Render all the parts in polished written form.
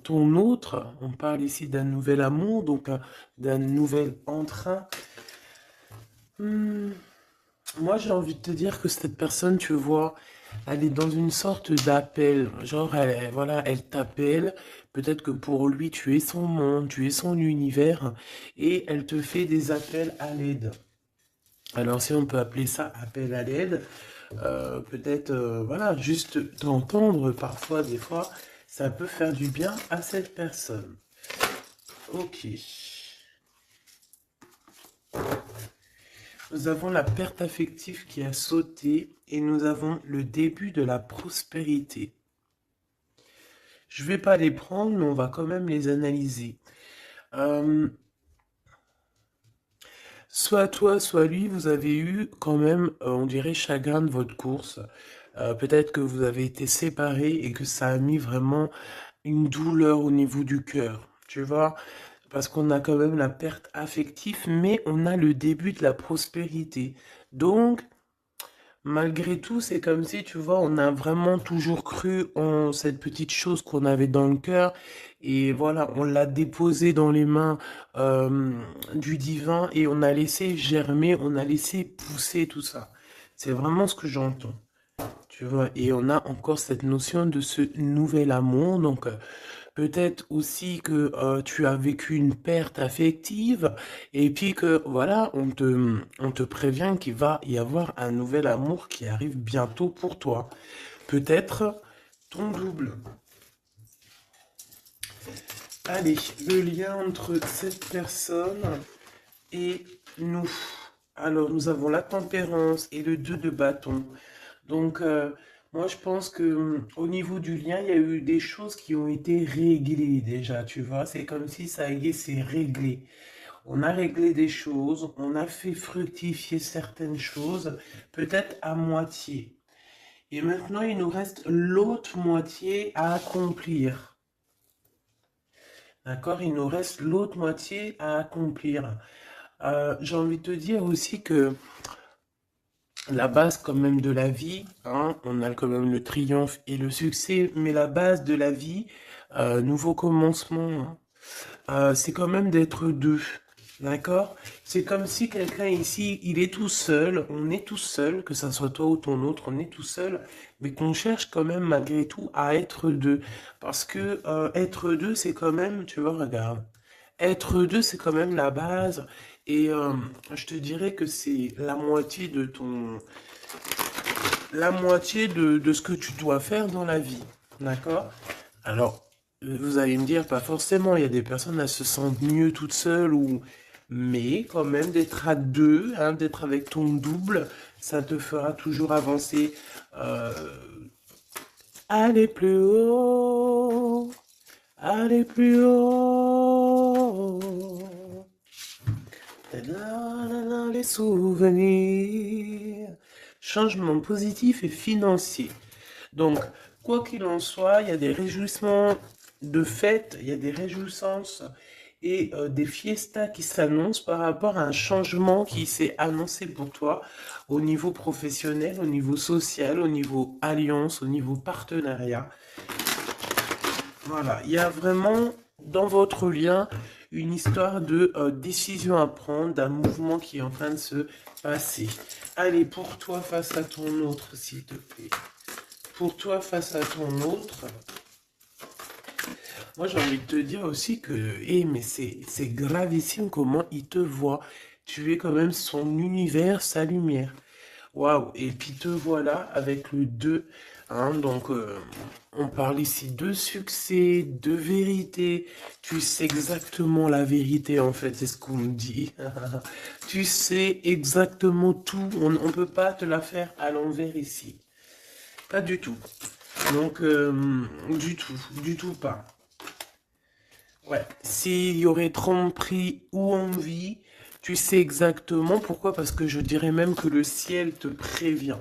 ton autre. On parle ici d'un nouvel amour, donc d'un nouvel entrain. Hmm, Moi, j'ai envie de te dire que cette personne, tu vois, elle est dans une sorte d'appel. Genre, voilà, elle t'appelle. Peut-être que pour lui, tu es son monde, tu es son univers, et elle te fait des appels à l'aide. Alors, si on peut appeler ça appel à l'aide, peut-être, voilà, juste d'entendre parfois, des fois, ça peut faire du bien à cette personne. Ok. Nous avons la perte affective qui a sauté et nous avons le début de la prospérité. Je vais pas les prendre, mais on va quand même les analyser. Euh, Soit toi, soit lui, vous avez eu quand même, on dirait, chagrin de votre course. Peut-être que vous avez été séparés et que ça a mis vraiment une douleur au niveau du cœur. Tu vois? Parce qu'on a quand même la perte affective, mais on a le début de la prospérité. Donc, malgré tout, c'est comme si, tu vois, on a vraiment toujours cru en cette petite chose qu'on avait dans le cœur. Et voilà, on l'a déposée dans les mains euh, du divin et on a laissé germer, on a laissé pousser tout ça. C'est vraiment ce que j'entends. Tu vois, et on a encore cette notion de ce nouvel amour. Donc, peut-être aussi que tu as vécu une perte affective et puis que voilà, on te prévient qu'il va y avoir un nouvel amour qui arrive bientôt pour toi. Peut-être ton double. Allez, le lien entre cette personne et nous. Alors, nous avons la tempérance et le 2 de bâton. Donc, moi, je pense que au niveau du lien, il y a eu des choses qui ont été réglées déjà, tu vois. C'est comme si ça y est, c'est réglé. On a réglé des choses, on a fait fructifier certaines choses, peut-être à moitié. Et maintenant, il nous reste l'autre moitié à accomplir. D'accord? Il nous reste l'autre moitié à accomplir. J'ai envie de te dire aussi que la base quand même de la vie, hein, on a quand même le triomphe et le succès, mais la base de la vie, nouveau commencement, hein, c'est quand même d'être deux, d'accord? C'est comme si quelqu'un ici, il est tout seul, on est tout seul, que ça soit toi ou ton autre, on est tout seul, mais qu'on cherche quand même malgré tout à être deux, parce que être deux, c'est quand même, tu vois, regarde, être deux, c'est quand même la base. Et je te dirais que c'est la moitié de ce que tu dois faire dans la vie. D'accord? Alors, vous allez me dire, pas forcément, il y a des personnes, elles se sentent mieux toutes seules, mais quand même d'être à deux, hein, d'être avec ton double, ça te fera toujours avancer. Euh, Aller plus haut, aller plus haut. Les souvenirs. Changement positif et financier. Donc, quoi qu'il en soit, il y a des réjouissements de fêtes, il y a des réjouissances et des fiestas qui s'annoncent par rapport à un changement qui s'est annoncé pour toi au niveau professionnel, au niveau social, au niveau alliance, au niveau partenariat. Voilà, il y a vraiment dans votre lien une histoire de décision à prendre, d'un mouvement qui est en train de se passer. Allez, pour toi face à ton autre, s'il te plaît. Pour toi face à ton autre, moi j'ai envie de te dire aussi que, mais c'est gravissime comment il te voit. Tu es quand même son univers, sa lumière. Waouh, et puis te voilà avec le 2, hein, donc on parle ici de succès, de vérité. Tu sais exactement la vérité en fait, c'est ce qu'on me dit. Tu sais exactement tout, on ne peut pas te la faire à l'envers ici. Pas du tout. Donc, du tout pas. Ouais, s'il y aurait tromperie ou envie, tu sais exactement pourquoi, parce que je dirais même que le ciel te prévient.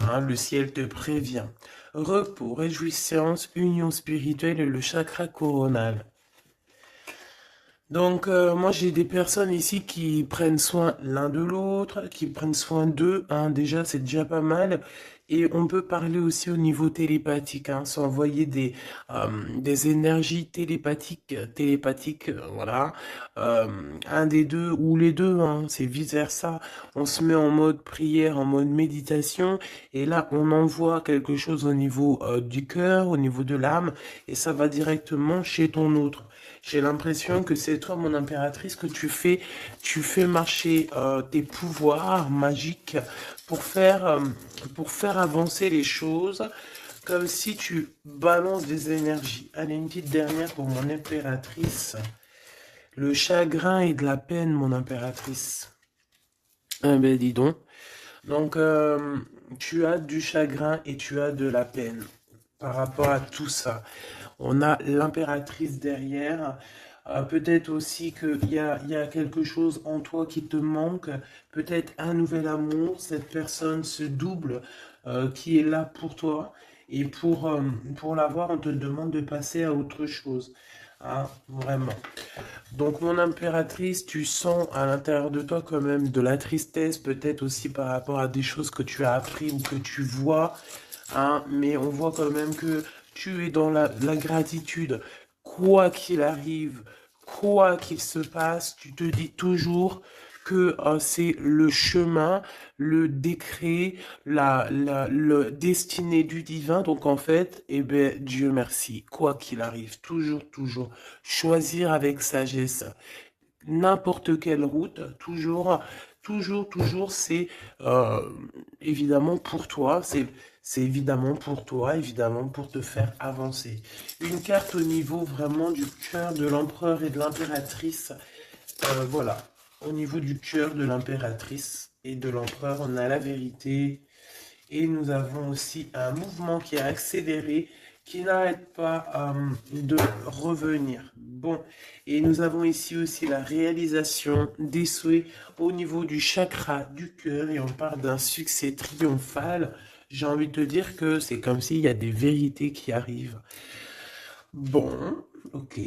Hein, le ciel te prévient. Repos, réjouissance, union spirituelle et le chakra coronal. Donc, moi, j'ai des personnes ici qui prennent soin l'un de l'autre, qui prennent soin d'eux. Hein, déjà, c'est déjà pas mal. Et on peut parler aussi au niveau télépathique, hein, s'envoyer des énergies télépathiques, voilà. Un des deux ou les deux, hein, c'est vice-versa. On se met en mode prière, en mode méditation, et là, on envoie quelque chose au niveau du cœur, au niveau de l'âme, et ça va directement chez ton autre. J'ai l'impression que c'est toi, mon impératrice, que tu fais marcher tes pouvoirs magiques pour faire, euh, pour faire avancer les choses, comme si tu balances des énergies. Allez, une petite dernière pour mon impératrice. Le chagrin et de la peine, mon impératrice. Ah ben dis donc. Donc, tu as du chagrin et tu as de la peine par rapport à tout ça. On a l'impératrice derrière. Peut-être aussi il y a quelque chose en toi qui te manque. Peut-être un nouvel amour. Cette personne se double qui est là pour toi. Et pour l'avoir, on te demande de passer à autre chose. Hein, vraiment. Donc, mon impératrice, tu sens à l'intérieur de toi quand même de la tristesse, peut-être aussi par rapport à des choses que tu as appris ou que tu vois, hein, mais on voit quand même que tu es dans la gratitude. Quoi qu'il arrive, quoi qu'il se passe, tu te dis toujours que c'est le chemin, le décret, le destiné du divin. Donc en fait, eh ben, Dieu merci, quoi qu'il arrive, toujours, choisir avec sagesse n'importe quelle route, toujours, c'est euh, évidemment pour toi, c'est évidemment pour toi, évidemment pour te faire avancer. Une carte au niveau vraiment du cœur de l'empereur et de l'impératrice, voilà. Au niveau du cœur de l'impératrice et de l'empereur, on a la vérité, et nous avons aussi un mouvement qui est accéléré, qui n'arrête pas de revenir. Bon, et nous avons ici aussi la réalisation des souhaits au niveau du chakra du cœur, et on parle d'un succès triomphal. J'ai envie de te dire que c'est comme s'il y a des vérités qui arrivent. Bon, ok.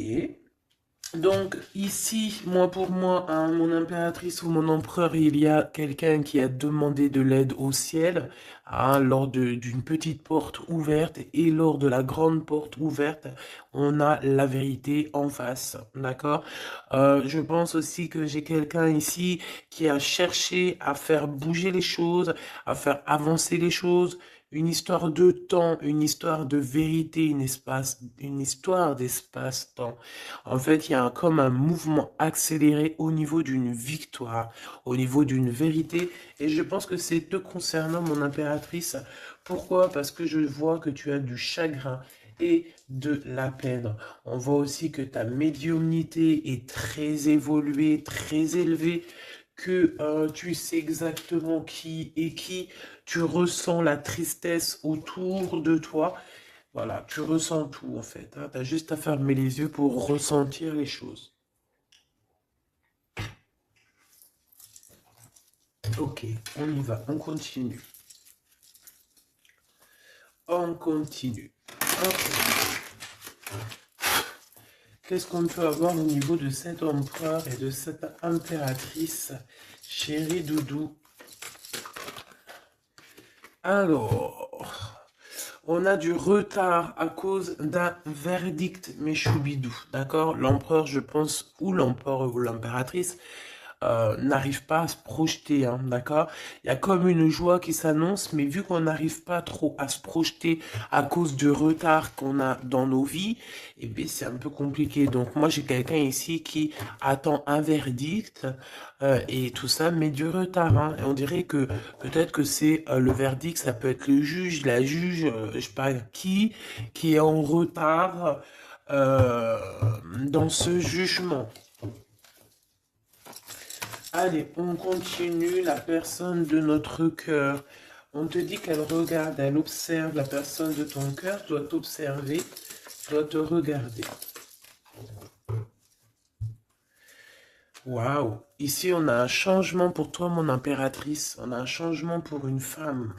Donc ici, moi pour moi, hein, mon impératrice ou mon empereur, il y a quelqu'un qui a demandé de l'aide au ciel, hein, lors d'une petite porte ouverte, et lors de la grande porte ouverte, on a la vérité en face, d'accord? Je pense aussi que j'ai quelqu'un ici qui a cherché à faire bouger les choses, à faire avancer les choses, une histoire de temps, une histoire de vérité, une histoire d'espace-temps. En fait, il y a comme un mouvement accéléré au niveau d'une victoire, au niveau d'une vérité. Et je pense que c'est te concernant, mon impératrice. Pourquoi? Parce que je vois que tu as du chagrin et de la peine. On voit aussi que ta médiumnité est très évoluée, très élevée, que tu sais exactement qui est qui, tu ressens la tristesse autour de toi. Voilà, tu ressens tout en fait. Hein. Tu as juste à fermer les yeux pour ressentir les choses. Ok, on y va, on continue. On continue. Ok. Qu'est-ce qu'on peut avoir au niveau de cet empereur et de cette impératrice, chérie Doudou? Alors, on a du retard à cause d'un verdict, mes choubidous, d'accord? L'empereur, je pense, ou l'empereur ou l'impératrice, n'arrive pas à se projeter, hein, d'accord? Il y a comme une joie qui s'annonce, mais vu qu'on n'arrive pas trop à se projeter à cause du retard qu'on a dans nos vies, eh bien, c'est un peu compliqué. Donc, moi, j'ai quelqu'un ici qui attend un verdict et tout ça, mais du retard. Hein. Et on dirait que peut-être que c'est le verdict, ça peut être le juge, la juge, je sais pas qui est en retard euh, dans ce jugement. Allez, on continue. La personne de notre cœur. On te dit qu'elle regarde, elle observe la personne de ton cœur, doit t'observer, doit te regarder. Waouh! Ici, on a un changement pour toi, mon impératrice. On a un changement pour une femme.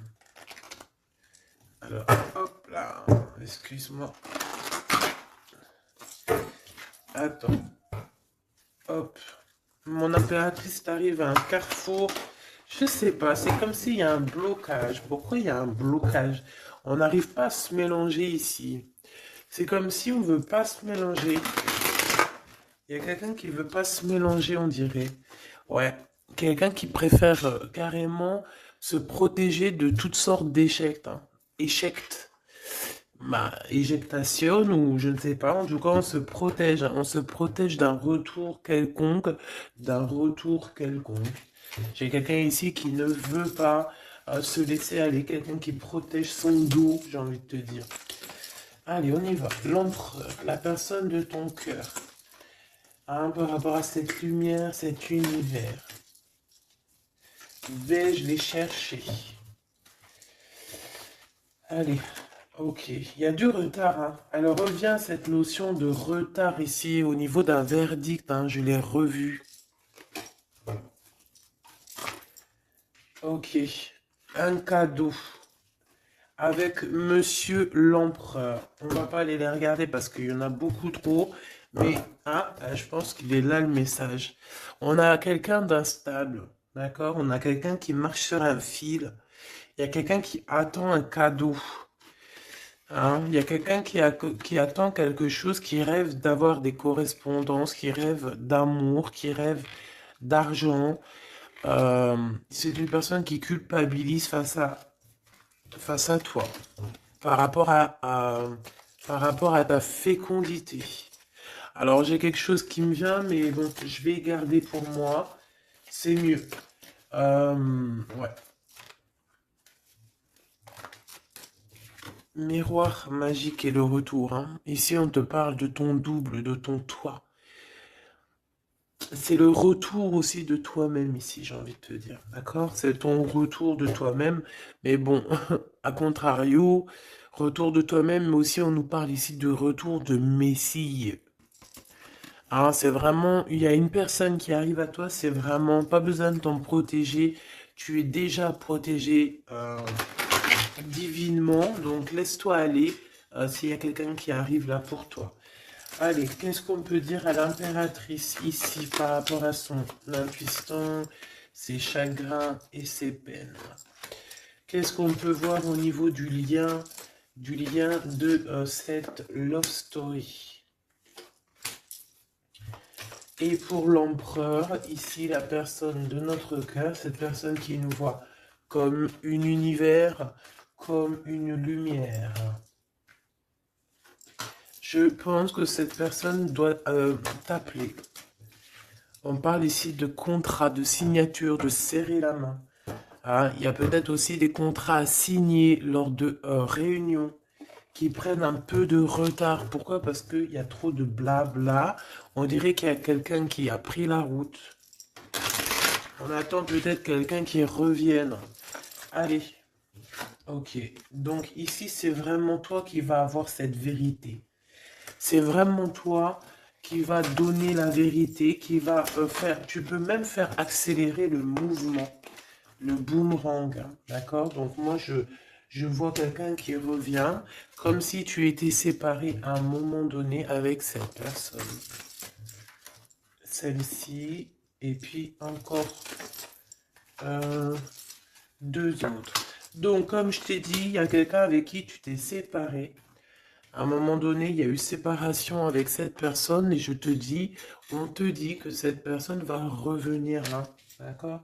Alors, hop là. Excuse-moi. Attends. Hop. Mon impératrice t'arrive à un carrefour. Je sais pas, c'est comme s'il y a un blocage. Pourquoi il y a un blocage? On n'arrive pas à se mélanger ici. C'est comme si on veut pas se mélanger. Il y a quelqu'un qui veut pas se mélanger, on dirait. Ouais, quelqu'un qui préfère carrément se protéger de toutes sortes d'échecs, hein. Échecs, bah, éjectation ou je ne sais pas. En tout cas, on se protège, hein. On se protège d'un retour quelconque, d'un retour quelconque. J'ai quelqu'un ici qui ne veut pas se laisser aller, quelqu'un qui protège son dos, j'ai envie de te dire. Allez, on y va. L'empereur, la personne de ton cœur, hein, par rapport à cette lumière, cet univers. Vais-je les chercher? Allez, ok. Il y a du retard, hein. Alors revient cette notion de retard ici au niveau d'un verdict, hein. Je l'ai revu. Ok. Un cadeau avec Monsieur l'Empereur. On va pas aller les regarder parce qu'il y en a beaucoup trop. Mais je pense qu'il est là le message. On a quelqu'un d'instable, d'accord? On a quelqu'un qui marche sur un fil. Il y a quelqu'un qui attend un cadeau. Hein. Il y a quelqu'un qui attend quelque chose, qui rêve d'avoir des correspondances, qui rêve d'amour, qui rêve d'argent. C'est une personne qui culpabilise face à toi, par rapport par rapport à ta fécondité. Alors j'ai quelque chose qui me vient, mais bon, je vais garder pour moi. C'est mieux. Ouais. Miroir magique et le retour, hein. Ici, on te parle de ton double, de ton toi. C'est le retour aussi de toi-même ici, j'ai envie de te dire. D'accord? C'est ton retour de toi-même. Mais bon, à contrario, retour de toi-même, mais aussi on nous parle ici de retour de Messie. Hein, c'est vraiment, il y a une personne qui arrive à toi, c'est vraiment pas besoin de t'en protéger. Tu es déjà protégé divinement, donc laisse-toi aller s'il y a quelqu'un qui arrive là pour toi. Allez, qu'est-ce qu'on peut dire à l'impératrice ici par rapport à son intuition, ses chagrins et ses peines? Qu'est-ce qu'on peut voir au niveau du lien de cette love story? Et pour l'empereur, ici la personne de notre cœur, cette personne qui nous voit comme un univers, comme une lumière. Je pense que cette personne doit t'appeler. On parle ici de contrat, de signature, de serrer la main. Ah, il y a peut-être aussi des contrats à signer lors de réunions qui prennent un peu de retard. Pourquoi? Parce qu'il y a trop de blabla. On dirait qu'il y a quelqu'un qui a pris la route. On attend peut-être quelqu'un qui revienne. Allez. Ok. Donc ici, c'est vraiment toi qui vas avoir cette vérité. C'est vraiment toi qui va donner la vérité, qui va faire... Tu peux même faire accélérer le mouvement, le boomerang. Hein, d'accord? Donc moi, je vois quelqu'un qui revient comme si tu étais séparé à un moment donné avec cette personne. Celle-ci, et puis encore deux autres. Donc, comme je t'ai dit, il y a quelqu'un avec qui tu t'es séparé. À un moment donné, il y a eu séparation avec cette personne et on te dit que cette personne va revenir là. D'accord?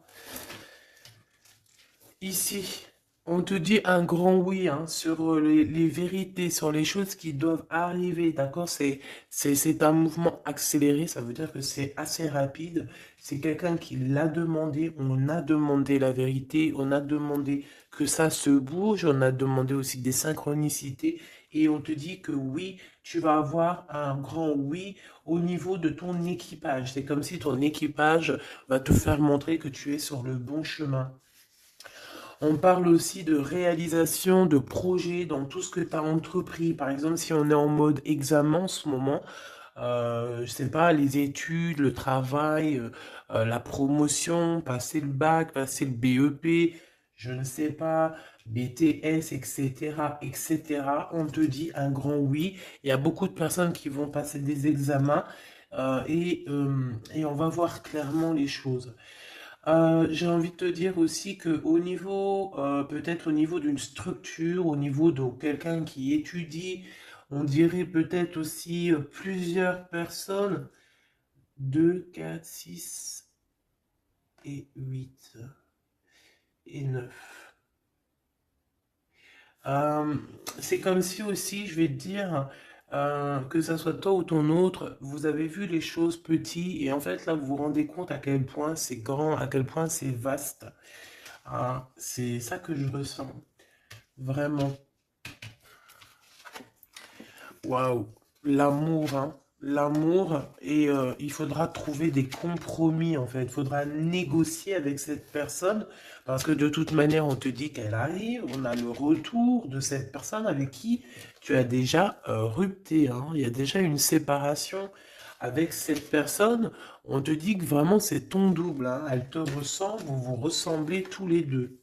Ici, on te dit un grand oui hein, sur les vérités, sur les choses qui doivent arriver. D'accord? C'est un mouvement accéléré, ça veut dire que c'est assez rapide. C'est quelqu'un qui l'a demandé, on a demandé la vérité, on a demandé que ça se bouge, on a demandé aussi des synchronicités et on te dit que oui, tu vas avoir un grand oui au niveau de ton équipage. C'est comme si ton équipage va te faire montrer que tu es sur le bon chemin. On parle aussi de réalisation de projets dans tout ce que tu as entrepris. Par exemple, si on est en mode examen en ce moment, je sais pas, les études, le travail, la promotion, passer le bac, passer le BEP, je ne sais pas, BTS, etc., etc. On te dit un grand oui. Il y a beaucoup de personnes qui vont passer des examens et on va voir clairement les choses. J'ai envie de te dire aussi que au niveau, peut-être au niveau d'une structure, au niveau de quelqu'un qui étudie, on dirait peut-être aussi plusieurs personnes, 2, 4, 6 et 8 et 9. Euh, c'est comme si aussi, je vais te dire, que ça soit toi ou ton autre, vous avez vu les choses petites et en fait là vous vous rendez compte à quel point c'est grand, à quel point c'est vaste. Ah, c'est ça que je ressens, vraiment. Waouh, l'amour, hein. L'amour, et il faudra trouver des compromis en fait. Il faudra négocier avec cette personne parce que de toute manière, on te dit qu'elle arrive. On a le retour de cette personne avec qui tu as déjà rupté, hein. Il y a déjà une séparation avec cette personne. On te dit que vraiment c'est ton double, hein. Elle te ressemble, vous vous ressemblez tous les deux.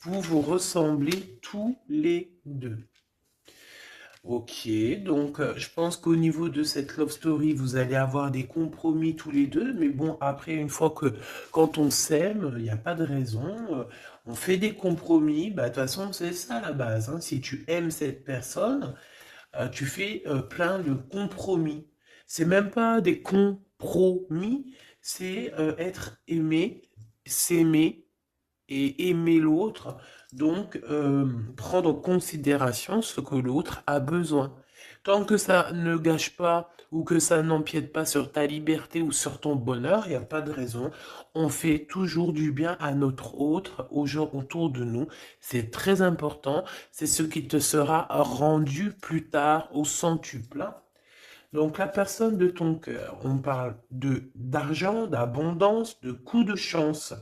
Vous vous ressemblez tous les deux. Ok, donc je pense qu'au niveau de cette love story, vous allez avoir des compromis tous les deux, mais bon, après, une fois que quand on s'aime, il n'y a pas de raison, on fait des compromis, bah de toute façon, c'est ça la base, hein. Si tu aimes cette personne, tu fais plein de compromis. C'est même pas des compromis, c'est être aimé, s'aimer et aimer l'autre, donc prendre en considération ce que l'autre a besoin. Tant que ça ne gâche pas ou que ça n'empiète pas sur ta liberté ou sur ton bonheur, il n'y a pas de raison. On fait toujours du bien à notre autre, aux gens autour de nous. C'est très important. C'est ce qui te sera rendu plus tard au centuple. Donc la personne de ton cœur, on parle de d'argent, d'abondance, de coup de chance.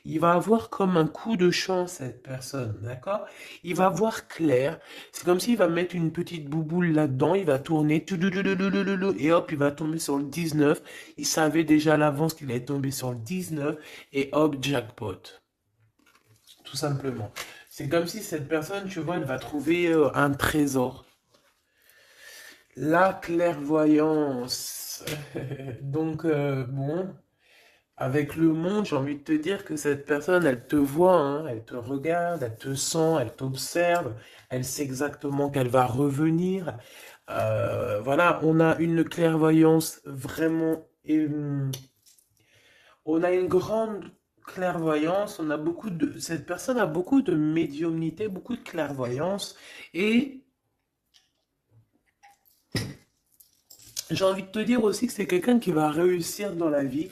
Il va avoir comme un coup de chance cette personne, d'accord? Il va voir clair. C'est comme s'il va mettre une petite bouboule là-dedans, il va tourner, tudulululululu, et hop, il va tomber sur le 19. Il savait déjà à l'avance qu'il allait tomber sur le 19, et hop, jackpot. Tout simplement. C'est comme si cette personne, tu vois, elle va trouver un trésor. La clairvoyance. Donc, bon, avec le monde, j'ai envie de te dire que cette personne, elle te voit, hein, elle te regarde, elle te sent, elle t'observe, elle sait exactement qu'elle va revenir. Voilà, on a une clairvoyance vraiment, on a une grande clairvoyance, on a beaucoup de, cette personne a beaucoup de médiumnité, beaucoup de clairvoyance, et j'ai envie de te dire aussi que c'est quelqu'un qui va réussir dans la vie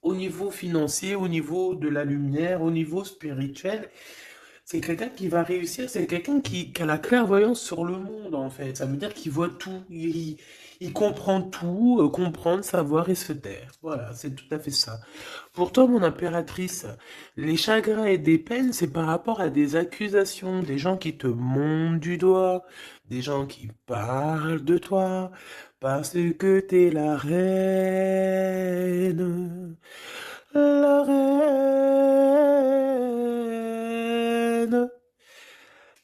au niveau financier, au niveau de la lumière, au niveau spirituel. C'est quelqu'un qui va réussir, c'est quelqu'un qui a la clairvoyance sur le monde, en fait. Ça veut dire qu'il voit tout, il comprend tout, comprendre, savoir et se taire. Voilà, c'est tout à fait ça. Pour toi, mon impératrice, les chagrins et des peines, c'est par rapport à des accusations, des gens qui te montent du doigt, des gens qui parlent de toi, parce que t'es la reine,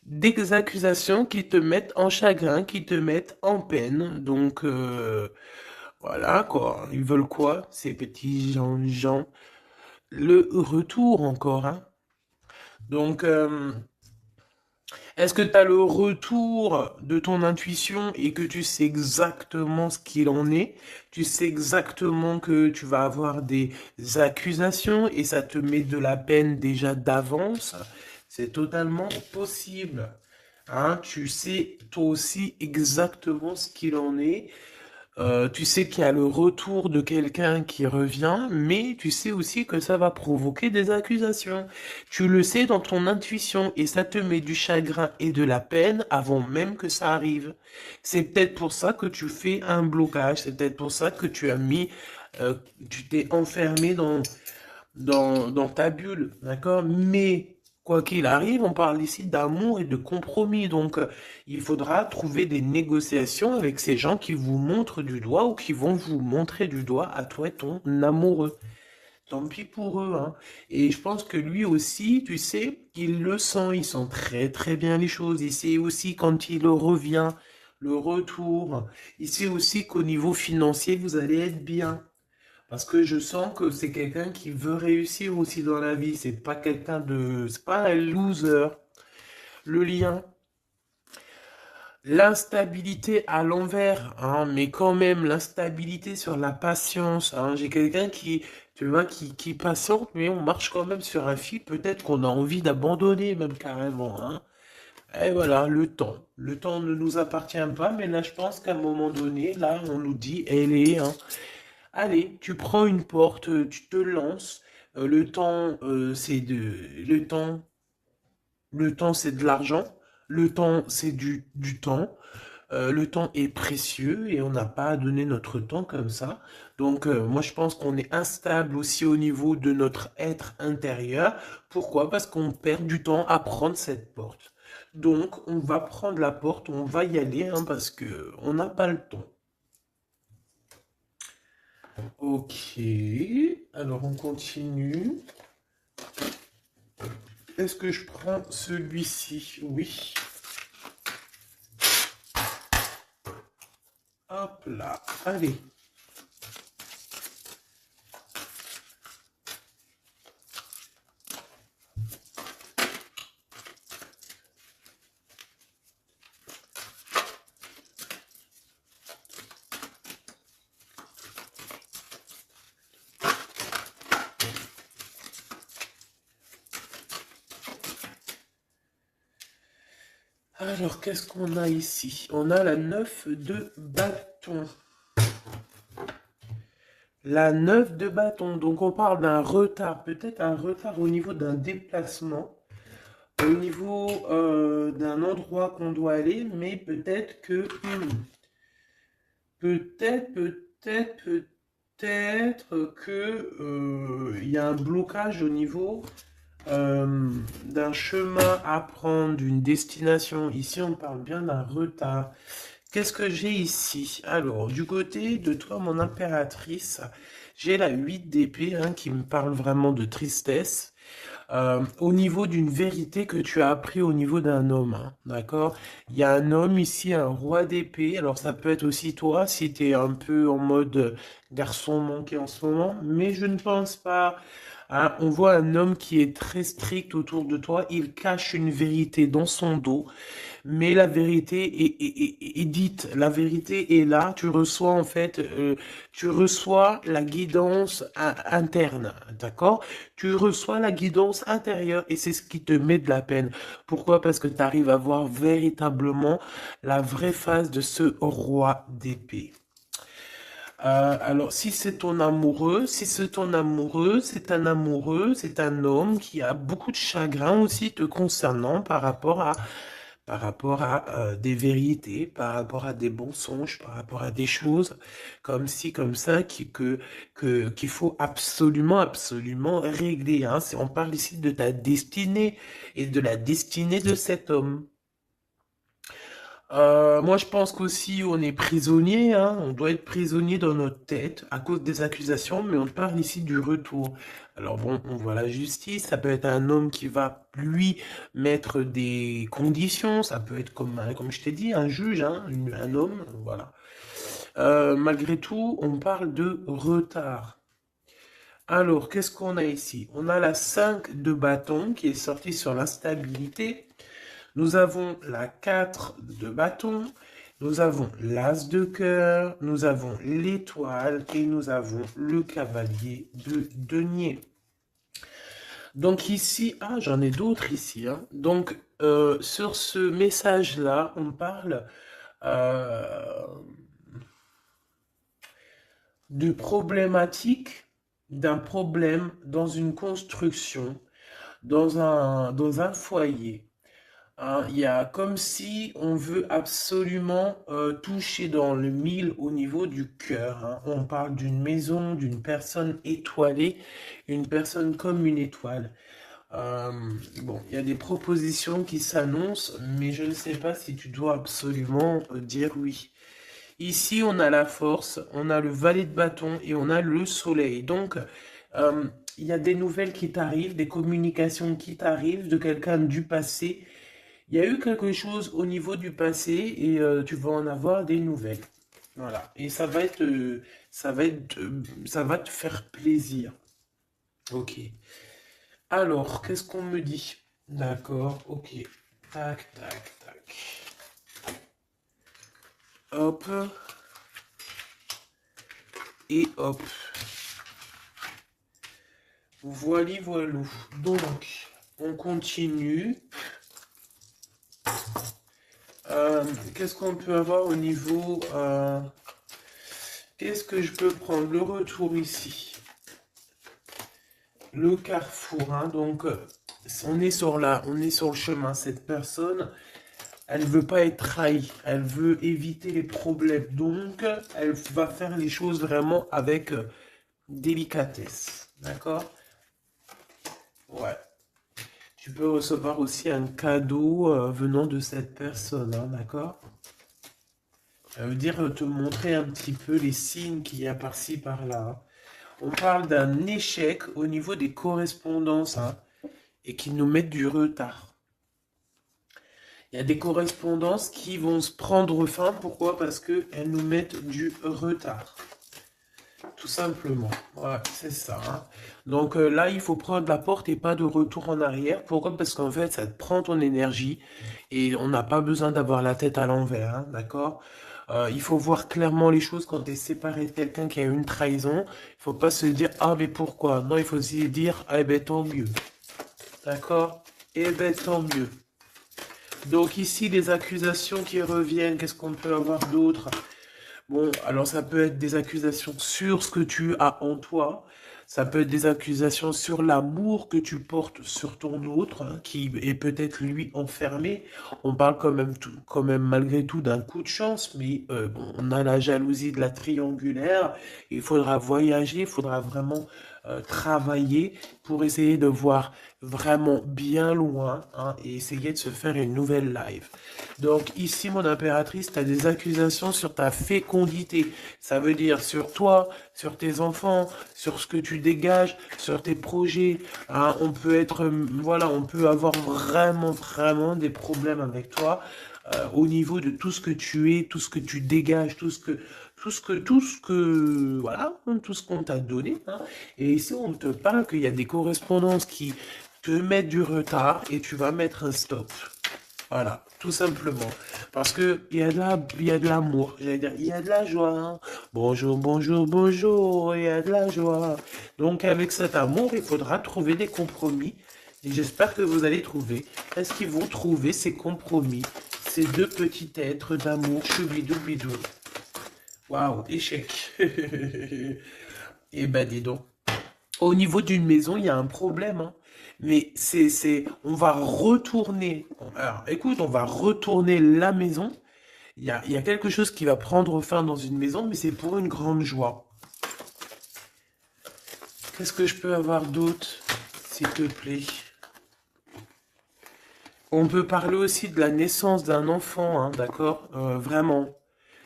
des accusations qui te mettent en chagrin, qui te mettent en peine. Donc, voilà quoi. Ils veulent quoi, ces petits gens? Le retour encore, hein. Donc, est-ce que tu as le retour de ton intuition et que tu sais exactement ce qu'il en est? Tu sais exactement que tu vas avoir des accusations et ça te met de la peine déjà d'avance? C'est totalement possible. Hein, tu sais toi aussi exactement ce qu'il en est. Tu sais qu'il y a le retour de quelqu'un qui revient, mais tu sais aussi que ça va provoquer des accusations. Tu le sais dans ton intuition et ça te met du chagrin et de la peine avant même que ça arrive. C'est peut-être pour ça que tu fais un blocage, c'est peut-être pour ça que tu as mis, tu t'es enfermé dans ta bulle, d'accord? Mais quoi qu'il arrive, on parle ici d'amour et de compromis. Donc, il faudra trouver des négociations avec ces gens qui vous montrent du doigt ou qui vont vous montrer du doigt à toi et ton amoureux. Tant pis pour eux, hein. Et je pense que lui aussi, tu sais, il le sent, il sent très très bien les choses. Il sait aussi quand il revient, le retour. Il sait aussi qu'au niveau financier, vous allez être bien. Parce que je sens que c'est quelqu'un qui veut réussir aussi dans la vie. C'est pas quelqu'un de... C'est pas un loser. Le lien. L'instabilité à l'envers, hein, mais quand même l'instabilité sur la patience. Hein. J'ai quelqu'un qui, tu vois, qui patiente, mais on marche quand même sur un fil. Peut-être qu'on a envie d'abandonner même carrément. Hein. Et voilà, le temps. Le temps ne nous appartient pas, mais là, je pense qu'à un moment donné, là, on nous dit, elle est, hein, allez, tu prends une porte, tu te lances. Le temps, c'est de, le temps, le temps, c'est de l'argent. Le temps, c'est du temps. Le temps est précieux et on n'a pas à donner notre temps comme ça. Donc, moi, je pense qu'on est instable aussi au niveau de notre être intérieur. Pourquoi? Parce qu'on perd du temps à prendre cette porte. Donc, on va prendre la porte, on va y aller, hein, parce que on n'a pas le temps. Ok, alors on continue. Est-ce que je prends celui-ci? Oui. Hop là, allez. Alors, qu'est-ce qu'on a ici? On a la 9 de bâton. La 9 de bâton. Donc, on parle d'un retard. Peut-être un retard au niveau d'un déplacement. Au niveau d'un endroit qu'on doit aller. Mais peut-être que... peut-être que il y a un blocage au niveau d'un chemin à prendre, d'une destination. Ici, on parle bien d'un retard. Qu'est-ce que j'ai ici? Alors, du côté de toi, mon impératrice, j'ai la 8 d'épée, hein, qui me parle vraiment de tristesse. Au niveau d'une vérité que tu as appris au niveau d'un homme, hein, d'accord? Il y a un homme ici, un roi d'épée. Alors, ça peut être aussi toi, si tu es un peu en mode garçon manqué en ce moment, mais je ne pense pas. Hein, on voit un homme qui est très strict autour de toi. Il cache une vérité dans son dos, mais la vérité est dite. La vérité est là. Tu reçois en fait, tu reçois la guidance interne, d'accord? Tu reçois la guidance intérieure et c'est ce qui te met de la peine. Pourquoi? Parce que tu arrives à voir véritablement la vraie face de ce roi d'épée. Alors, si c'est ton amoureux, si c'est ton amoureux, c'est un amoureux, c'est un homme qui a beaucoup de chagrin aussi te concernant par rapport à des vérités, par rapport à des mensonges, par rapport à des choses comme ci, comme ça, qu'il faut absolument, absolument régler. Hein. On parle ici de ta destinée et de la destinée de cet homme. Moi, je pense qu'aussi on est prisonnier, hein. On doit être prisonnier dans notre tête à cause des accusations, mais on parle ici du retour. Alors bon, on voit la justice, ça peut être un homme qui va, lui, mettre des conditions, ça peut être comme je t'ai dit, un juge, hein, un homme, voilà. Malgré tout, on parle de retard. Alors, qu'est-ce qu'on a ici? On a la 5 de bâton qui est sortie sur l'instabilité. Nous avons la 4 de bâton, nous avons l'as de cœur, nous avons l'étoile et nous avons le cavalier de denier. Donc ici, j'en ai d'autres ici. Hein. Donc sur ce message-là, on parle de problématique, d'un problème dans une construction, dans un foyer. Hein, il y a comme si on veut absolument toucher dans le mille au niveau du cœur. Hein. On parle d'une maison, d'une personne étoilée, une personne comme une étoile. Euh, bon, il y a des propositions qui s'annoncent, mais je ne sais pas si tu dois absolument dire oui. Ici, on a la force, on a le valet de bâton et on a le soleil. Donc, il y a des nouvelles qui t'arrivent, des communications qui t'arrivent de quelqu'un du passé. Il y a eu quelque chose au niveau du passé et tu vas en avoir des nouvelles. Voilà. Et ça va te faire plaisir. Ok. Alors, qu'est-ce qu'on me dit? D'accord, ok. Tac, tac, tac. Hop, et hop. Voili, voilou. Donc, on continue. Qu'est-ce qu'on peut avoir au niveau... qu'est-ce que je peux prendre? Le retour ici. Le carrefour, hein, donc on est sur le chemin. Cette personne, elle ne veut pas être trahie, elle veut éviter les problèmes. Donc, elle va faire les choses vraiment avec délicatesse. D'accord? Ouais. Tu peux recevoir aussi un cadeau venant de cette personne, hein, d'accord? Ça veut dire te montrer un petit peu les signes qu'il y a par-ci, par-là, hein. On parle d'un échec au niveau des correspondances, hein, et qui nous mettent du retard. Il y a des correspondances qui vont se prendre fin. Pourquoi? Parce qu'elles nous mettent du retard. Tout simplement. Ouais, c'est ça, hein. Donc là, il faut prendre la porte et pas de retour en arrière. Pourquoi? Parce qu'en fait, ça te prend ton énergie et on n'a pas besoin d'avoir la tête à l'envers, hein, d'accord? Il faut voir clairement les choses quand tu es séparé de quelqu'un qui a eu une trahison. Il faut pas se dire, ah mais pourquoi? Non, il faut se dire, ah ben tant mieux. D'accord? Eh ben tant mieux. Donc ici, les accusations qui reviennent, qu'est-ce qu'on peut avoir d'autre? Bon, alors ça peut être des accusations sur ce que tu as en toi, ça peut être des accusations sur l'amour que tu portes sur ton autre, hein, qui est peut-être lui enfermé. On parle quand même malgré tout d'un coup de chance, mais bon, on a la jalousie de la triangulaire. Il faudra voyager, il faudra vraiment travailler pour essayer de voir vraiment bien loin, hein, et essayer de se faire une nouvelle live. Donc ici, mon impératrice, tu as des accusations sur ta fécondité. Ça veut dire sur toi, sur tes enfants, sur ce que tu dégages, sur tes projets, hein. On peut être, voilà, on peut avoir vraiment des problèmes avec toi au niveau de tout ce que tu es, tout ce que tu dégages, voilà, tout ce qu'on t'a donné, hein. Et ici, on te parle qu'il y a des correspondances qui te mettent du retard et tu vas mettre un stop. Voilà, tout simplement. Parce que il y a de l'amour, j'allais dire, il y a de la joie, hein. Bonjour, bonjour, bonjour, il y a de la joie. Donc avec cet amour, il faudra trouver des compromis. Et j'espère que vous allez trouver. Est-ce qu'ils vont trouver ces compromis? Ces deux petits êtres d'amour, choubidou-bidou. Waouh, échec. Eh ben dis donc. Au niveau d'une maison, il y a un problème, hein. Mais on va retourner. Alors, écoute, on va retourner la maison. Il y a quelque chose qui va prendre fin dans une maison, mais c'est pour une grande joie. Qu'est-ce que je peux avoir d'autre, s'il te plaît? On peut parler aussi de la naissance d'un enfant, hein, d'accord? Vraiment,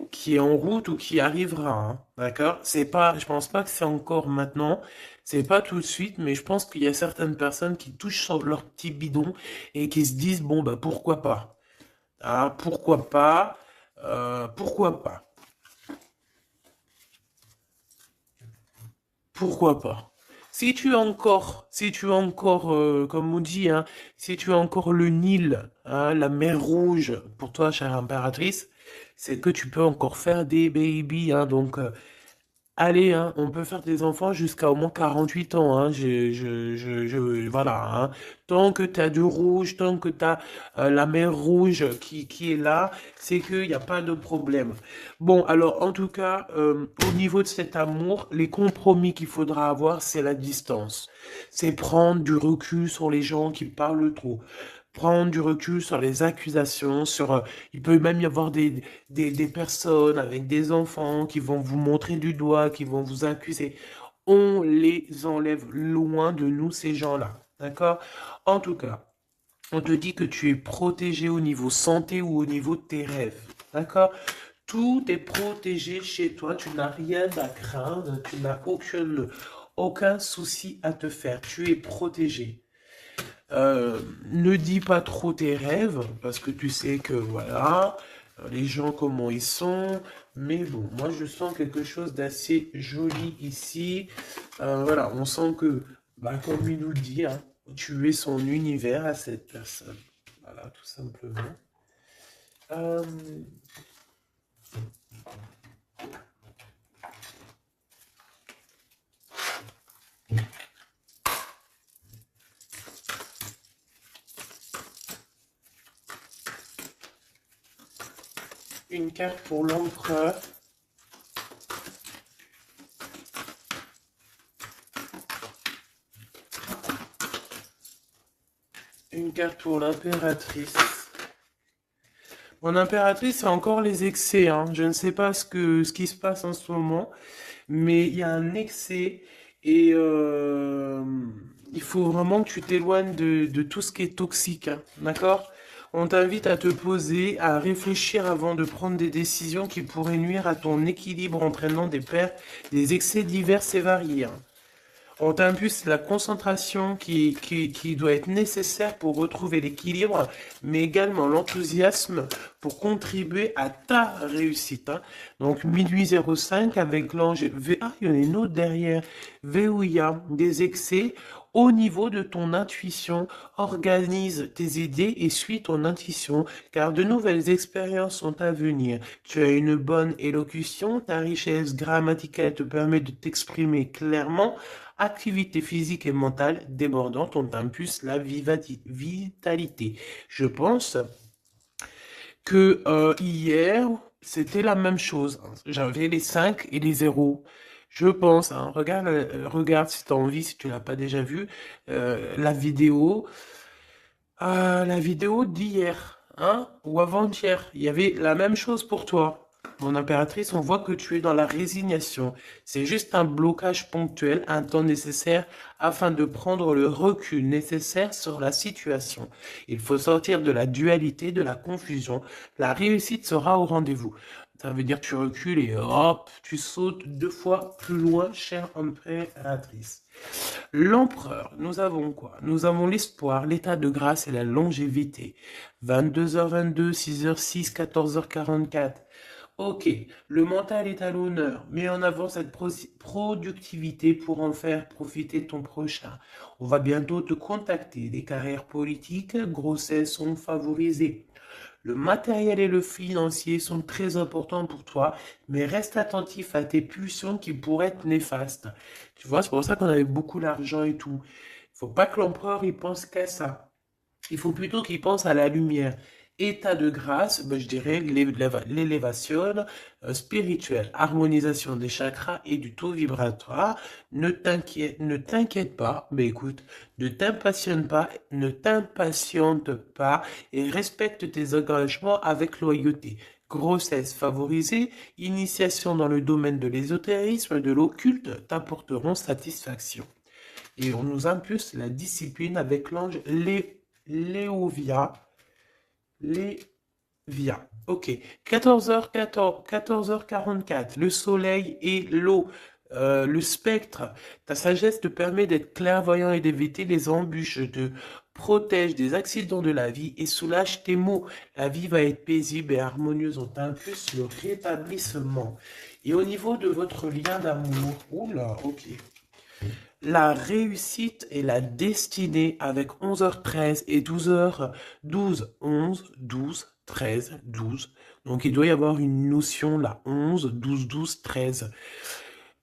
qui est en route ou qui arrivera, hein, d'accord? C'est pas, je pense pas que c'est encore maintenant, c'est pas tout de suite, mais je pense qu'il y a certaines personnes qui touchent sur leur petit bidon et qui se disent, bon, bah, pourquoi pas? Ah, pourquoi pas? Pourquoi pas? Pourquoi pas? Si tu as encore, comme on dit, hein, si tu as encore le Nil, hein, la mer Rouge, pour toi, chère impératrice, c'est que tu peux encore faire des baby, hein, donc allez, hein, on peut faire des enfants jusqu'à au moins 48 ans, hein, voilà, hein. Tant que tu as du rouge, tant que tu as la mer rouge qui est là, c'est qu'il n'y a pas de problème. Bon, alors, en tout cas, au niveau de cet amour, les compromis qu'il faudra avoir, c'est la distance. C'est prendre du recul sur les gens qui parlent trop. Prendre du recul sur les accusations, il peut même y avoir des personnes avec des enfants qui vont vous montrer du doigt, qui vont vous accuser. On les enlève loin de nous, ces gens-là. D'accord? En tout cas, on te dit que tu es protégé au niveau santé ou au niveau de tes rêves. D'accord? Tout est protégé chez toi. Tu n'as rien à craindre. Tu n'as aucun souci à te faire. Tu es protégé. Ne dis pas trop tes rêves, parce que tu sais que voilà, les gens comment ils sont. Mais bon, moi je sens quelque chose d'assez joli ici. Voilà, on sent que, bah, comme il nous dit, hein, tu es son univers à cette personne. Voilà, tout simplement. Euh, une carte pour l'empereur. Une carte pour l'impératrice. Mon impératrice, c'est encore les excès, hein. Je ne sais pas ce qui se passe en ce moment, mais il y a un excès et il faut vraiment que tu t'éloignes de tout ce qui est toxique, hein. D'accord? On t'invite à te poser, à réfléchir avant de prendre des décisions qui pourraient nuire à ton équilibre entraînant des excès divers et variés, hein. On t'impulse la concentration qui doit être nécessaire pour retrouver l'équilibre, mais également l'enthousiasme pour contribuer à ta réussite, hein. Donc, minuit 05 avec l'ange V. Ah, il y en a une autre derrière. Veouya, des excès au niveau de ton intuition. Organise tes idées et suis ton intuition, car de nouvelles expériences sont à venir. Tu as une bonne élocution, ta richesse grammaticale te permet de t'exprimer clairement. Activité physique et mentale débordante, on t'impulse la vitalité. Je pense que hier, c'était la même chose, hein. J'avais les 5 et les 0. Je pense, hein. Regarde si tu as envie, si tu l'as pas déjà vu, la vidéo d'hier, hein, ou avant-hier. Il y avait la même chose pour toi. Mon impératrice, on voit que tu es dans la résignation. C'est juste un blocage ponctuel, un temps nécessaire afin de prendre le recul nécessaire sur la situation. Il faut sortir de la dualité, de la confusion. La réussite sera au rendez-vous. Ça veut dire que tu recules et hop, tu sautes 2 fois plus loin, chère impératrice. L'empereur, nous avons quoi? Nous avons l'espoir, l'état de grâce et la longévité. 22h22, 6h06, 14h44. Ok, le mental est à l'honneur. Mets en avant cette productivité pour en faire profiter ton prochain. On va bientôt te contacter. Les carrières politiques, grossesses sont favorisées. Le matériel et le financier sont très importants pour toi, mais reste attentif à tes pulsions qui pourraient être néfastes. Tu vois, c'est pour ça qu'on avait beaucoup d'argent et tout. Il faut pas que l'empereur il pense qu'à ça. Il faut plutôt qu'il pense à la lumière. État de grâce, ben, je dirais l'élévation spirituelle, harmonisation des chakras et du taux vibratoire. Ne t'inquiète pas, mais écoute, ne t'impatiente pas et respecte tes engagements avec loyauté. Grossesse favorisée, initiation dans le domaine de l'ésotérisme, de l'occulte t'apporteront satisfaction. Et on nous impulse la discipline avec l'ange Léovia. Lévia. Ok. 14h44. Le soleil et l'eau. Le spectre. Ta sagesse te permet d'être clairvoyant et d'éviter les embûches. Te protège des accidents de la vie et soulage tes maux. La vie va être paisible et harmonieuse. On t'impulse le rétablissement. Et au niveau de votre lien d'amour. Oula, ok. La réussite et la destinée avec 11h13 et 12h12, 11, 12, 13, 12. Donc il doit y avoir une notion là, 11, 12, 12, 13.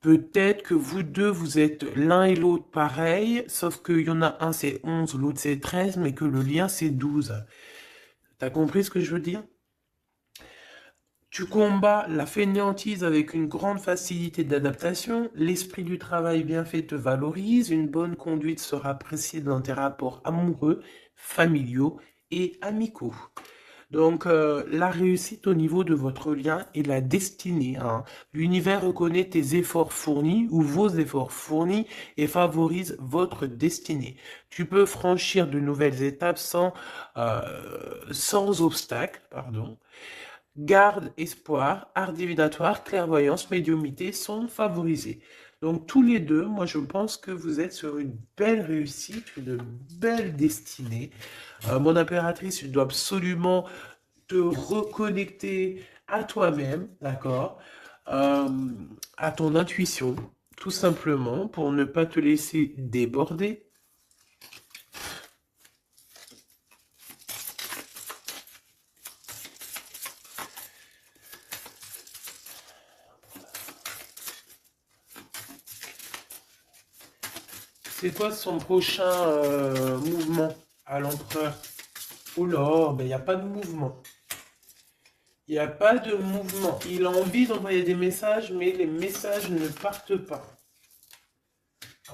Peut-être que vous deux, vous êtes l'un et l'autre pareil, sauf qu'il y en a un c'est 11, l'autre c'est 13, mais que le lien c'est 12. T'as compris ce que je veux dire? Tu combats la fainéantise avec une grande facilité d'adaptation, l'esprit du travail bien fait te valorise, une bonne conduite sera appréciée dans tes rapports amoureux, familiaux et amicaux. Donc, la réussite au niveau de votre lien et la destinée, hein. L'univers reconnaît tes efforts fournis ou vos efforts fournis et favorise votre destinée. Tu peux franchir de nouvelles étapes sans obstacle, pardon. Garde, espoir, art divinatoire, clairvoyance, médiumité sont favorisés. Donc tous les deux, moi je pense que vous êtes sur une belle réussite, une belle destinée. Mon impératrice, tu dois absolument te reconnecter à toi-même, d'accord? Euh, à ton intuition, tout simplement, pour ne pas te laisser déborder. C'est quoi son prochain mouvement à l'empereur? Oula, ben il n'y a pas de mouvement. Il n'y a pas de mouvement. Il a envie d'envoyer des messages, mais les messages ne partent pas.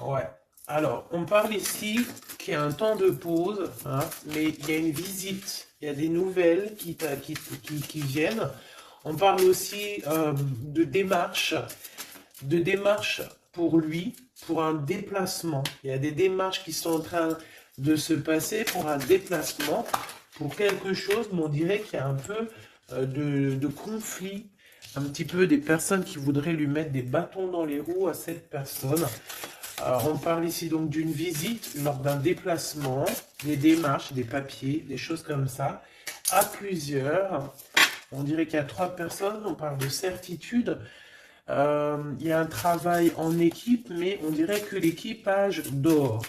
Ouais. Alors, on parle ici qu'il y a un temps de pause, hein, mais il y a une visite. Il y a des nouvelles qui viennent. On parle aussi de démarches pour lui, pour un déplacement. Il y a des démarches qui sont en train de se passer pour un déplacement, pour quelque chose, mais on dirait qu'il y a un peu de conflit, un petit peu des personnes qui voudraient lui mettre des bâtons dans les roues à cette personne. Alors, on parle ici donc d'une visite lors d'un déplacement, des démarches, des papiers, des choses comme ça, à plusieurs. On dirait qu'il y a 3 personnes, on parle de certitude. Il y a un travail en équipe, mais on dirait que l'équipage dort.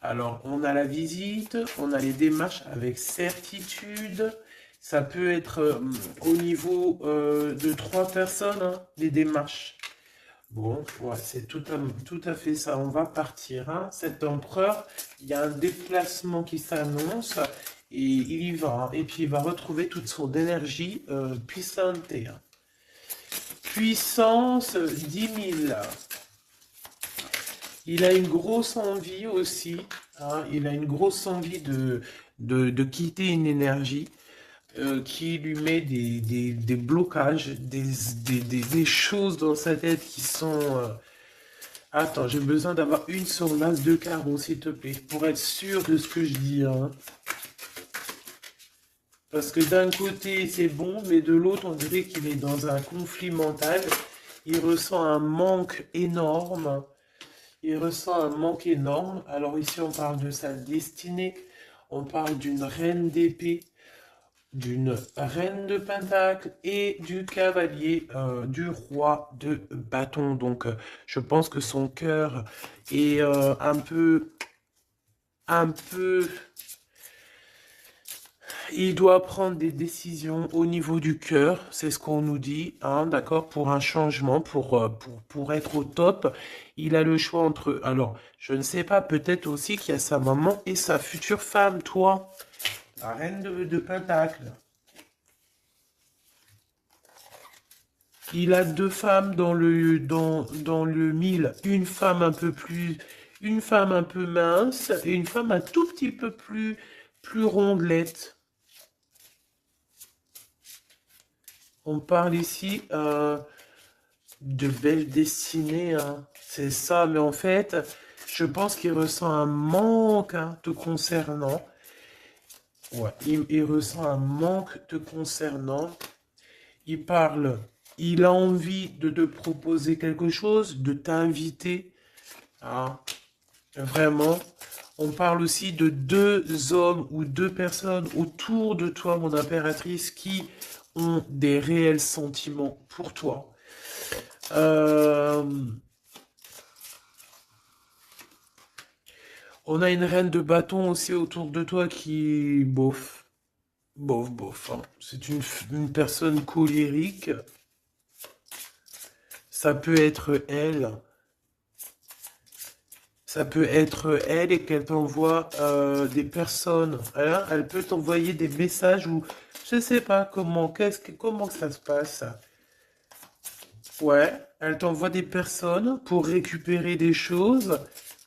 Alors, on a la visite, on a les démarches avec certitude. Ça peut être au niveau de 3 personnes, hein, les démarches. Bon, ouais, c'est tout à fait ça. On va partir, hein. Cet empereur, il y a un déplacement qui s'annonce et il y va, hein. Et puis il va retrouver toute son énergie puissante, hein. Puissance 10 000. Il a une grosse envie aussi, hein. Il a une grosse envie de quitter une énergie qui lui met des blocages, des choses dans sa tête qui sont... Attends, j'ai besoin d'avoir une sur l'as de carreau, s'il te plaît, pour être sûr de ce que je dis, hein. Parce que d'un côté, c'est bon, mais de l'autre, on dirait qu'il est dans un conflit mental. Il ressent un manque énorme. Il ressent un manque énorme. Alors ici, on parle de sa destinée. On parle d'une reine d'épée, d'une reine de pentacle et du cavalier du roi de bâton. Donc, je pense que son cœur est un peu, il doit prendre des décisions au niveau du cœur, c'est ce qu'on nous dit, hein, d'accord, pour un changement, pour être au top. Il a le choix entre, alors, je ne sais pas, peut-être aussi qu'il y a sa maman et sa future femme, toi, la reine de pentacle. Il a 2 femmes dans le mille. Une femme un peu mince et une femme un tout petit peu plus rondelette. On parle ici de belle destinée, hein. C'est ça, mais en fait, je pense qu'il ressent un manque, hein, te concernant. Ouais, il ressent un manque te concernant. Il parle, il a envie de te proposer quelque chose, de t'inviter. Ah, vraiment. On parle aussi de 2 hommes ou 2 personnes autour de toi, mon impératrice, qui ont des réels sentiments pour toi. Euh, on a une reine de bâton aussi autour de toi qui, bof, bof, bof, hein. C'est une personne colérique. Ça peut être elle. Ça peut être elle et qu'elle t'envoie des personnes, hein. Elle peut t'envoyer des messages ou je sais pas comment ça se passe. Ouais, elle t'envoie des personnes pour récupérer des choses.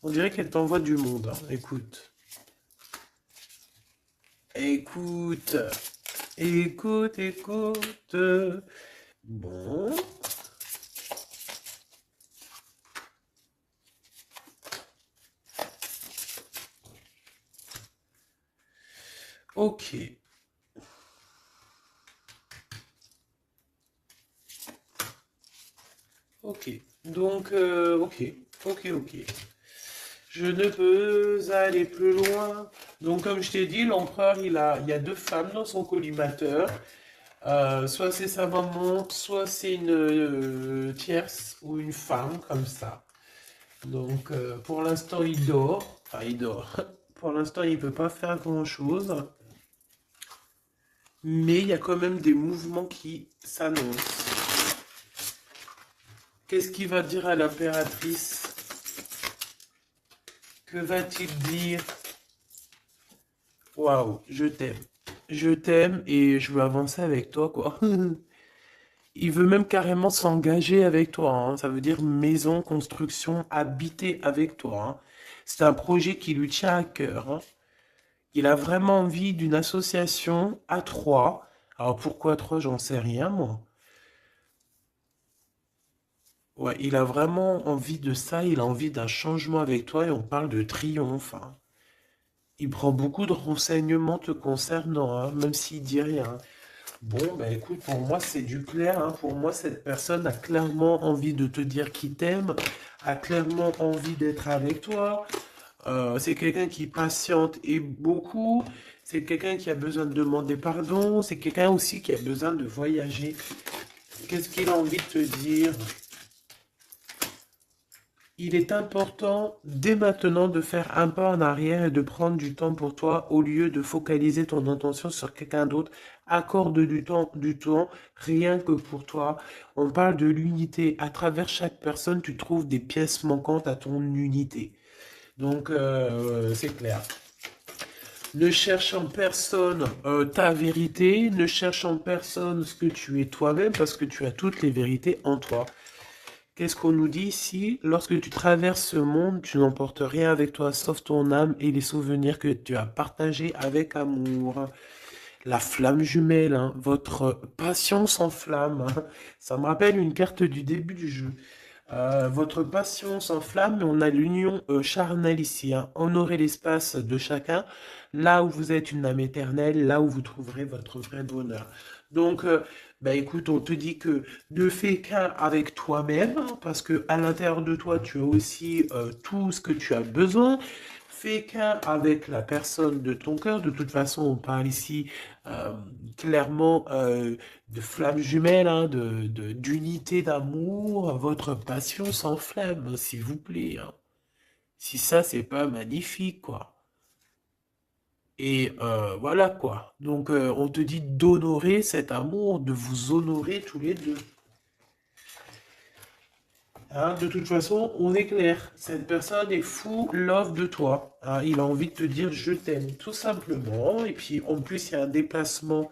On dirait qu'elle t'envoie du monde, hein. Écoute, écoute, écoute. Bon, ok, ok. Donc, ok. Je ne peux aller plus loin. Donc, comme je t'ai dit, l'empereur, il y a deux femmes dans son collimateur. Soit c'est sa maman, soit c'est une tierce ou une femme comme ça. Donc, pour l'instant, il dort. Enfin, il dort. Pour l'instant, il ne peut pas faire grand-chose. Mais il y a quand même des mouvements qui s'annoncent. Qu'est-ce qu'il va dire à l'impératrice? Que va-t-il dire? Waouh, je t'aime. Je t'aime et je veux avancer avec toi, quoi. Il veut même carrément s'engager avec toi, hein. Ça veut dire maison, construction, habiter avec toi, hein. C'est un projet qui lui tient à cœur, hein. Il a vraiment envie d'une association à trois. Alors pourquoi trois, j'en sais rien, moi. Ouais, il a vraiment envie de ça, il a envie d'un changement avec toi et on parle de triomphe, hein. Il prend beaucoup de renseignements te concernant, hein, même s'il dit rien. Bon, ben écoute, pour moi c'est du clair, hein. Pour moi cette personne a clairement envie de te dire qu'il t'aime, a clairement envie d'être avec toi. C'est quelqu'un qui patiente et beaucoup. C'est quelqu'un qui a besoin de demander pardon. C'est quelqu'un aussi qui a besoin de voyager. Qu'est-ce qu'il a envie de te dire? Il est important dès maintenant de faire un pas en arrière et de prendre du temps pour toi au lieu de focaliser ton attention sur quelqu'un d'autre. Accorde du temps, rien que pour toi. On parle de l'unité. À travers chaque personne, tu trouves des pièces manquantes à ton unité. Donc, c'est clair. Ne cherche en personne ta vérité, ne cherche en personne ce que tu es toi-même parce que tu as toutes les vérités en toi. Qu'est-ce qu'on nous dit ici? Lorsque tu traverses ce monde, tu n'emportes rien avec toi sauf ton âme et les souvenirs que tu as partagés avec amour. La flamme jumelle, hein, votre passion s'enflamme, hein. Ça me rappelle une carte du début du jeu. Votre passion s'enflamme, mais on a l'union charnelle ici, hein. Honorez l'espace de chacun, là où vous êtes une âme éternelle, là où vous trouverez votre vrai bonheur. Donc, bah écoute, on te dit que ne fais qu'un avec toi-même, hein, parce que à l'intérieur de toi, tu as aussi tout ce que tu as besoin. Fais qu'un avec la personne de ton cœur. De toute façon, on parle ici euh, clairement de flammes jumelles, hein, d'unité d'amour. Votre passion s'enflamme, s'il vous plaît, hein. Si ça, c'est pas magnifique, quoi. Et voilà, quoi. Donc, on te dit d'honorer cet amour, de vous honorer tous les deux. Hein, de toute façon, on est clair. Cette personne est fou love de toi, hein. Il a envie de te dire je t'aime, tout simplement. Et puis, en plus, il y a un déplacement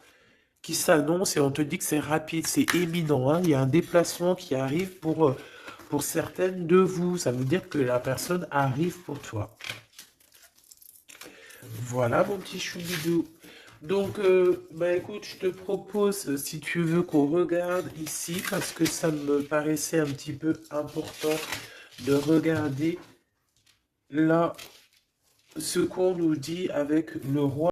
qui s'annonce et on te dit que c'est rapide, c'est éminent, hein. Il y a un déplacement qui arrive pour certaines de vous. Ça veut dire que la personne arrive pour toi. Voilà, mon petit choubidou. Donc, bah écoute, je te propose, si tu veux, qu'on regarde ici, parce que ça me paraissait un petit peu important de regarder là ce qu'on nous dit avec le roi.